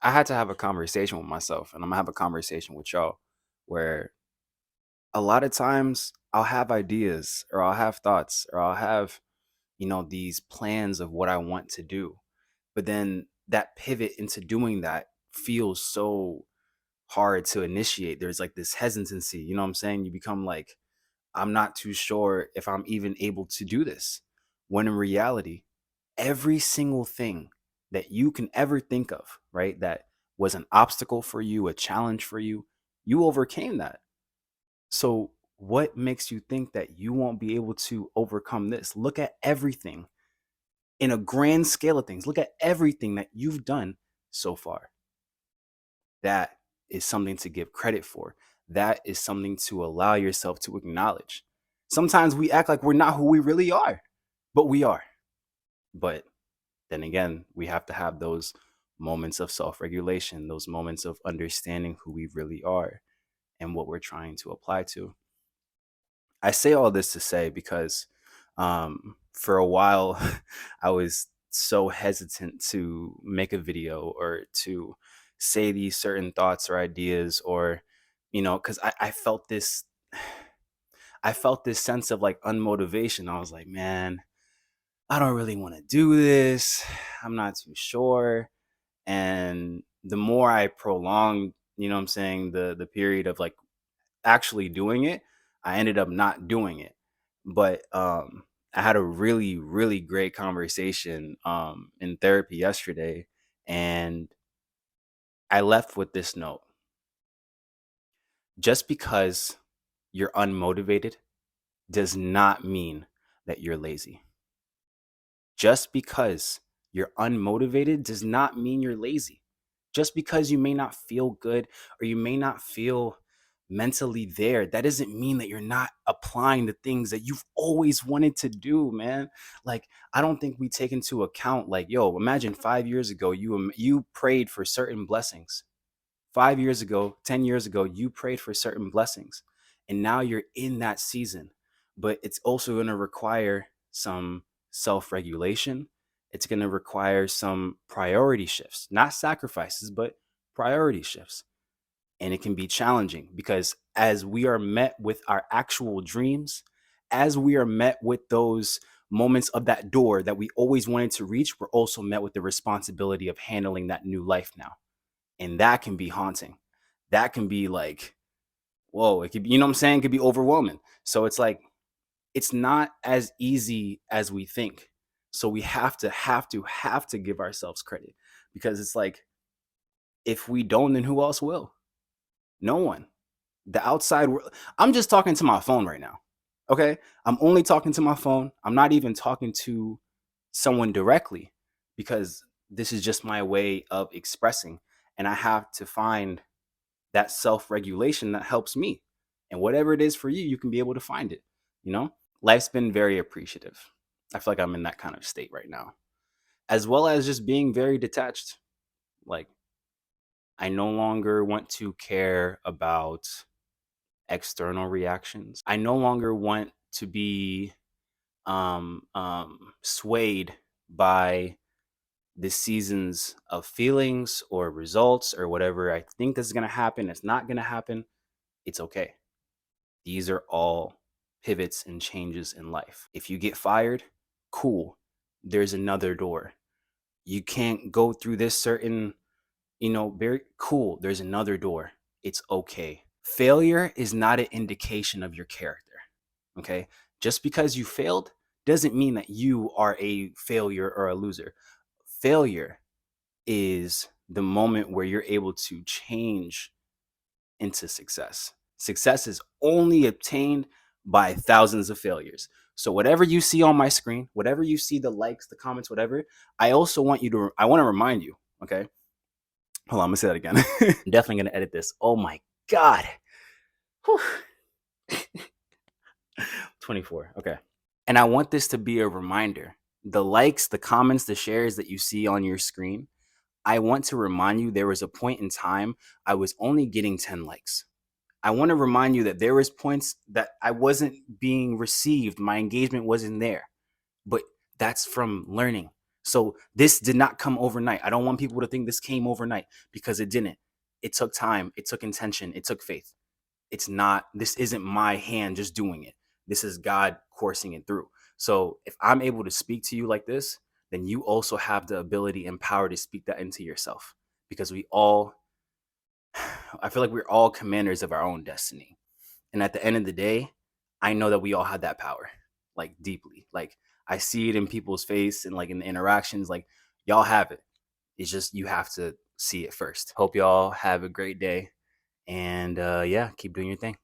I had to have a conversation with myself, and I'm gonna have a conversation with y'all where a lot of times I'll have ideas or I'll have thoughts or I'll have, these plans of what I want to do. But then that pivot into doing that feels so hard to initiate. There's like this hesitancy, you know what I'm saying? You become like, I'm not too sure if I'm even able to do this. When in reality, every single thing that you can ever think of, right, that was an obstacle for you, a challenge for you, you overcame that. So, what makes you think that you won't be able to overcome this? Look at everything in a grand scale of things. Look at everything that you've done so far. That is something to give credit for. That is something to allow yourself to acknowledge. Sometimes we act like we're not who we really are, but we are. But then again, we have to have those moments of self regulation, those moments of understanding who we really are and what we're trying to apply to. I say all this to say because for a while, I was so hesitant to make a video or to say these certain thoughts or ideas or, because I felt this. I felt this sense of like unmotivation. I was like, man, I don't really want to do this. I'm not too sure. And the more I prolonged, what I'm saying, the period of like actually doing it, I ended up not doing it. But I had a really, really great conversation in therapy yesterday, and I left with this note. Just because you're unmotivated does not mean that you're lazy. Just because you're unmotivated does not mean you're lazy. Just because you may not feel good or you may not feel mentally there, that doesn't mean that you're not applying the things that you've always wanted to do, man. Like, I don't think we take into account, like, yo, imagine 5 years ago, you prayed for certain blessings. 5 years ago, 10 years ago, you prayed for certain blessings. And now you're in that season. But it's also going to require some self regulation. It's going to require some priority shifts, not sacrifices, but priority shifts. And it can be challenging because as we are met with our actual dreams, as we are met with those moments of that door that we always wanted to reach, we're also met with the responsibility of handling that new life now. And that can be haunting. That can be like, whoa, it could be, you know what I'm saying? It could be overwhelming. So it's like, it's not as easy as we think. So we have to give ourselves credit because it's like, if we don't, then who else will? No one. The outside world. I'm just talking to my phone right now. Okay. I'm only talking to my phone. I'm not even talking to someone directly because this is just my way of expressing. And I have to find that self-regulation that helps me. And whatever it is for you, you can be able to find it, you know? Life's been very appreciative. I feel like I'm in that kind of state right now. As well as just being very detached. Like, I no longer want to care about external reactions. I no longer want to be swayed by the seasons of feelings or results or whatever I think is going to happen. It's not going to happen. It's okay. These are all pivots and changes in life. If you get fired, cool. There's another door. You can't go through this certain, very cool. There's another door. It's okay. Failure is not an indication of your character. Okay. Just because you failed doesn't mean that you are a failure or a loser. Failure is the moment where you're able to change into success. Success is only obtained by thousands of failures. So whatever you see on my screen, whatever you see, the likes, the comments, whatever, I also want you to, I want to remind you, okay? Hold on, I'm gonna say that again. I'm definitely gonna edit this. Oh my God. Whew. 24, okay. And I want this to be a reminder. The likes, the comments, the shares that you see on your screen, I want to remind you there was a point in time I was only getting 10 likes. I want to remind you that there was points that I wasn't being received. My engagement wasn't there. But that's from learning. So this did not come overnight. I don't want people to think this came overnight, because it didn't. It took time, it took intention, it took faith. It's not, this isn't my hand just doing it. This is God coursing it through. So if I'm able to speak to you like this, then you also have the ability and power to speak that into yourself, because we all, I feel like we're all commanders of our own destiny. And at the end of the day, I know that we all have that power, like deeply. Like I see it in people's face and like in the interactions, like y'all have it. It's just you have to see it first. Hope y'all have a great day. And yeah, keep doing your thing.